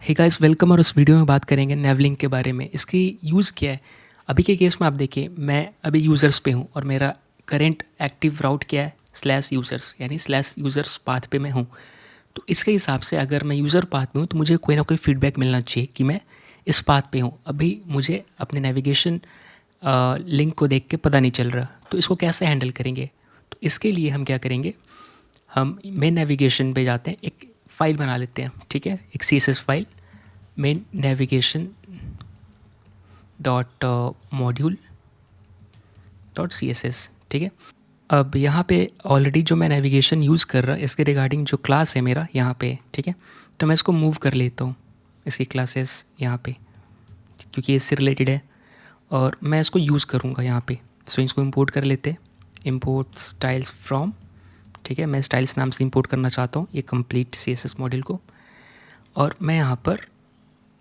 Hey guys welcome. और उस video में बात करेंगे नेवलिंक के बारे में। इसकी यूज़ क्या है। अभी के केस में आप देखिए, मैं अभी यूज़र्स पे हूँ और मेरा करंट एक्टिव राउट क्या है, स्लैश यूज़र्स, यानी स्लैश यूज़र्स पाथ पे मैं हूँ। तो इसके हिसाब से अगर मैं यूज़र पाथ में हूँ तो मुझे कोई ना कोई फीडबैक मिलना चाहिए कि मैं इस पाथ पे हूँ। अभी मुझे अपने नेविगेशन लिंक को देख के पता नहीं चल रहा, तो इसको कैसे हैंडल करेंगे। तो इसके लिए हम क्या करेंगे, हम मेन नेविगेशन पे जाते हैं, एक फ़ाइल बना लेते हैं, ठीक है, एक CSS file, main navigation dot module dot CSS, ठीक है। अब यहाँ पे ऑलरेडी जो मैं नेविगेशन यूज़ कर रहा, इसके रिगार्डिंग जो क्लास है मेरा यहाँ पे, ठीक है, तो मैं इसको मूव कर लेता हूँ, इसकी क्लासेस यहाँ पे, क्योंकि इससे रिलेटेड है और मैं इसको यूज़ करूँगा यहाँ पे। सो इसको इंपोर्ट कर लेते, इंपोर्ट स्टाइल्स फ्रॉम, ठीक है, मैं स्टाइल्स नाम से इंपोर्ट करना चाहता हूँ ये कंप्लीट CSS मॉड्यूल को। और मैं यहाँ पर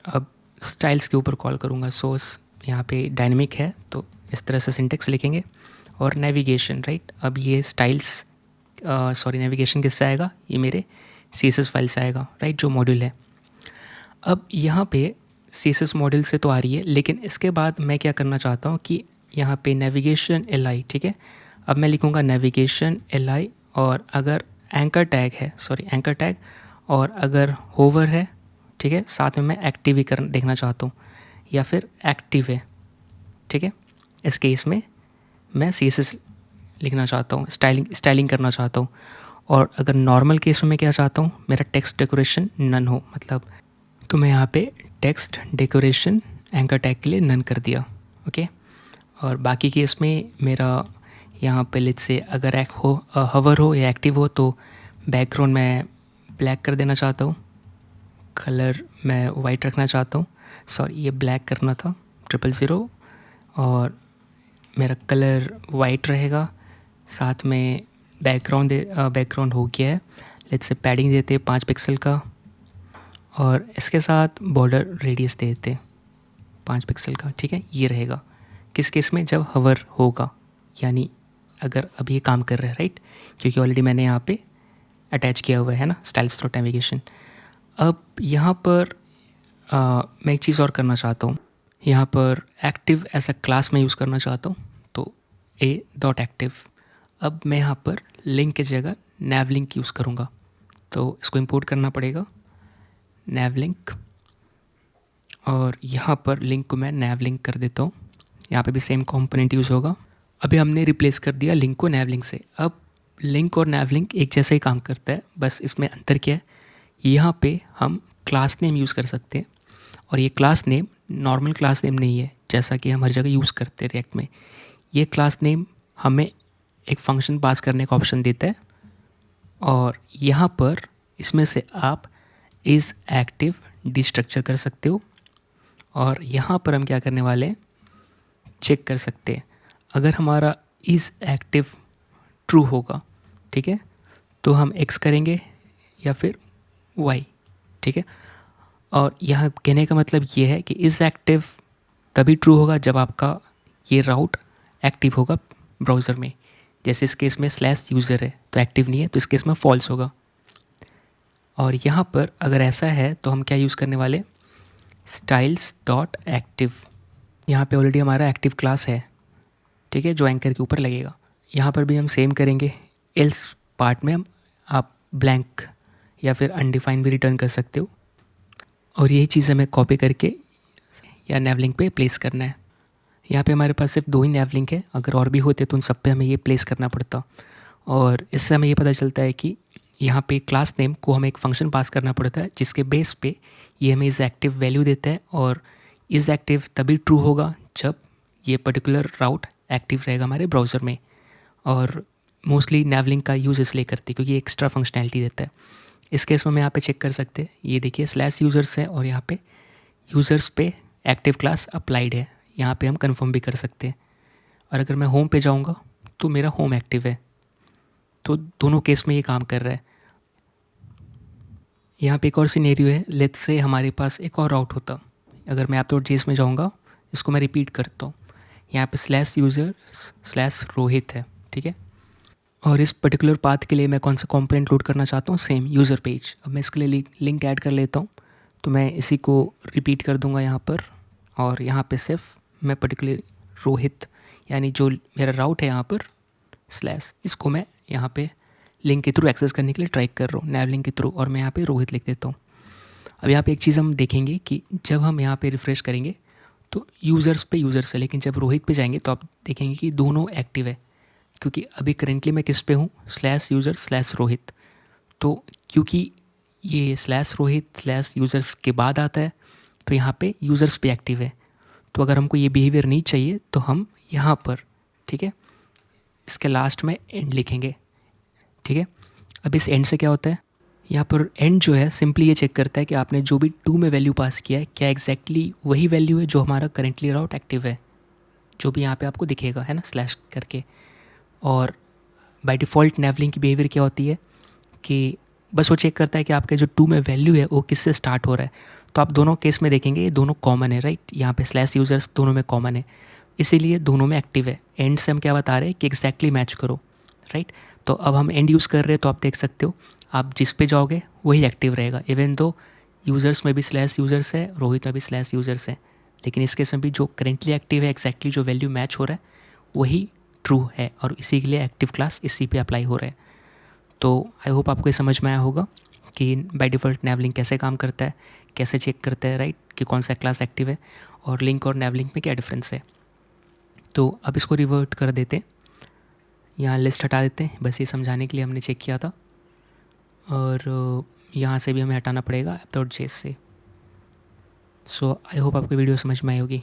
अब स्टाइल्स के ऊपर कॉल करूँगा। सोर्स यहाँ पे डायनेमिक है तो इस तरह से सिंटेक्स लिखेंगे। और नेविगेशन, राइट, अब ये स्टाइल्स नेविगेशन किससे आएगा, ये मेरे CSS फाइल से आएगा, राइट, जो मॉड्यूल है। अब यहाँ पे CSS मॉड्यूल से तो आ रही है, लेकिन इसके बाद मैं क्या करना चाहता हूँ कि यहाँ पे नेविगेशन LI, ठीक है, अब मैं लिखूँगा नेविगेशन LI। और अगर एंकर टैग है, एंकर टैग, और अगर होवर है, ठीक है, साथ में मैं एक्टिव ही कर देखना चाहता हूँ या फिर एक्टिव है, ठीक है, इस केस में मैं CSS लिखना चाहता हूँ, स्टाइलिंग करना चाहता हूँ। और अगर नॉर्मल केस में मैं क्या चाहता हूँ, मेरा टेक्स्ट डेकोरेशन नन हो, मतलब, तो मैं यहाँ पे टेक्स्ट डेकोरेशन एंकर टैग के लिए नन कर दिया, ओके। और बाकी केस में मेरा यहाँ पे लेट्स से अगर हवर हो या एक्टिव हो तो बैकग्राउंड मैं ब्लैक कर देना चाहता हूँ, कलर मैं वाइट रखना चाहता हूँ, ये ब्लैक करना था 000, और मेरा कलर वाइट रहेगा। साथ में बैकग्राउंड हो गया है, लेट्स से पैडिंग देते 5 पिक्सल का, और इसके साथ बॉर्डर रेडियस दे देते 5 पिक्सल का, ठीक है। ये रहेगा किस केस में, जब हवर होगा, यानी अगर अभी ये काम कर रहा है, राइट, क्योंकि ऑलरेडी मैंने यहाँ पे अटैच किया हुआ है ना स्टाइल्स डॉट नेविगेशन। अब यहाँ पर मैं एक चीज़ और करना चाहता हूँ, यहाँ पर एक्टिव ऐसा क्लास में यूज़ करना चाहता हूँ, तो a.active। अब मैं यहाँ पर लिंक की जगह navlink यूज़ करूँगा, तो इसको इंपोर्ट करना पड़ेगा navlink, और यहाँ पर लिंक को मैं navlink कर देता हूँ। यहाँ पे भी सेम कंपोनेंट यूज़ होगा। अभी हमने रिप्लेस कर दिया लिंक को navlink से। अब लिंक और navlink एक जैसा ही काम करता है, बस इसमें अंतर क्या है, यहाँ पे हम क्लास नेम यूज़ कर सकते हैं, और ये class name normal class name नहीं है जैसा कि हम हर जगह यूज़ करते हैं रिएक्ट में। ये क्लास नेम हमें एक फंक्शन पास करने का ऑप्शन देता है, और यहाँ पर इसमें से आप इज़ एक्टिव डिस्ट्रक्चर कर सकते हो। और यहाँ पर हम क्या करने वाले हैं, चेक कर सकते हैं अगर हमारा इज़ एक्टिव ट्रू होगा, ठीक है, तो हम X करेंगे या फिर Y, ठीक है। और यहाँ कहने का मतलब ये है कि इज़ एक्टिव तभी ट्रू होगा जब आपका ये राउट एक्टिव होगा ब्राउज़र में। जैसे इस केस में स्लैश यूज़र है तो एक्टिव नहीं है, तो इस केस में फॉल्स होगा। और यहाँ पर अगर ऐसा है तो हम क्या यूज़ करने वाले, स्टाइल्स डॉट एक्टिव। यहाँ पे ऑलरेडी हमारा एक्टिव क्लास है, ठीक है, जो एंकर के ऊपर लगेगा। यहाँ पर भी हम सेम करेंगे। एल्स पार्ट में आप ब्लैंक या फिर अनडिफाइंड भी रिटर्न कर सकते हो, और यही चीज़ हमें कॉपी करके या नेवलिंक पे प्लेस करना है। यहाँ पे हमारे पास सिर्फ 2 ही नेवलिंक है, अगर और भी होते तो उन सब पे हमें ये प्लेस करना पड़ता। और इससे हमें ये पता चलता है कि यहाँ पे क्लास नेम को हमें एक फंक्शन पास करना पड़ता है, जिसके बेस पे ये हमें इज़ एक्टिव वैल्यू देता है। और इज़ एक्टिव तभी ट्रू होगा जब ये पर्टिकुलर राउट एक्टिव रहेगा हमारे ब्राउज़र में। और मोस्टली नेवलिंक का यूज़ इसलिए करते हैं क्योंकि एक्स्ट्रा फंक्शनैलिटी देता है। इस केस में हम यहाँ पे चेक कर सकते हैं, ये देखिए स्लैश यूज़र्स है और यहाँ पे यूज़र्स पे एक्टिव क्लास अप्लाइड है। यहाँ पे हम कंफर्म भी कर सकते हैं। और अगर मैं होम पे जाऊँगा तो मेरा होम एक्टिव है, तो दोनों केस में ये काम कर रहा है। यहाँ पे एक और सिनेरियो है, लेट्स से हमारे पास एक और राउट होता। अगर मैं app.js में जाऊँगा, इसको मैं रिपीट करता हूँ, यहाँ पे स्लैश यूज़र स्लैश रोहित है, ठीक है। और इस पर्टिकुलर पाथ के लिए मैं कौन सा कंपोनेंट लोड करना चाहता हूँ, सेम यूज़र पेज। अब मैं इसके लिए लिंक ऐड कर लेता हूँ, तो मैं इसी को रिपीट कर दूंगा यहाँ पर, और यहाँ पे सिर्फ मैं पर्टिकुलर रोहित यानी जो मेरा राउट है यहाँ पर स्लैश, इसको मैं यहाँ पे लिंक के थ्रू एक्सेस करने के लिए ट्राई कर रहा हूँ, नैव लिंक के थ्रू, और मैं यहाँ पे रोहित लिख देता हूँ। अब यहाँ पे एक चीज़ हम देखेंगे कि जब हम यहाँ पे रिफ़्रेश करेंगे तो यूज़र्स पे यूज़र्स है, लेकिन जब रोहित पे जाएंगे तो आप देखेंगे कि दोनों एक्टिव है, क्योंकि अभी करेंटली मैं किस पे हूँ, स्लैश यूज़र स्लैश रोहित। तो क्योंकि ये स्लैश रोहित स्लैश यूज़र्स के बाद आता है तो यहाँ पे यूज़र्स पे एक्टिव है। तो अगर हमको ये बिहेवियर नहीं चाहिए तो हम यहाँ पर, ठीक है, इसके लास्ट में एंड लिखेंगे, ठीक है। अब इस एंड से क्या होता है, यहाँ पर एंड जो है सिंपली ये चेक करता है कि आपने जो भी टू में वैल्यू पास किया है क्या एग्जैक्टली वही वैल्यू है जो हमारा करेंटली राउट एक्टिव है, जो भी यहाँ पे आपको दिखेगा, है ना, स्लैश करके। और बाय डिफ़ॉल्ट नैवलिंक की बिहेवियर क्या होती है कि बस वो चेक करता है कि आपके जो टू में वैल्यू है वो किससे स्टार्ट हो रहा है। तो आप दोनों केस में देखेंगे ये दोनों कॉमन है, राइट, यहाँ पे स्लैश यूज़र्स दोनों में कॉमन है, इसीलिए दोनों में एक्टिव है। एंड से हम क्या बता रहे हैं कि एग्जैक्टली मैच करो, राइट। तो अब हम एंड यूज़ कर रहे हैं तो आप देख सकते हो आप जिस पे जाओगे वही एक्टिव रहेगा, इवन दो यूज़र्स में भी स्लैश यूज़र्स है, रोहित में भी स्लैश यूज़र्स है, लेकिन इस केस में भी जो करेंटली एक्टिव है एग्जैक्टली जो वैल्यू मैच हो रहा है वही ट्रू है, और इसी के लिए एक्टिव क्लास इसी पे अप्लाई हो रहा है। तो आई होप आपको ये समझ में आया होगा कि बाय डिफ़ॉल्ट नैवलिंक कैसे काम करता है, कैसे चेक करता है, राइट, कि कौन सा क्लास एक्टिव है, और लिंक और नैवलिंक में क्या डिफरेंस है। तो अब इसको रिवर्ट कर देते हैं, यहाँ लिस्ट हटा देते हैं, बस ये समझाने के लिए हमने चेक किया था। और यहाँ से भी हमें हटाना पड़ेगा app.js से। सो आई होप आपको वीडियो समझ में आई होगी।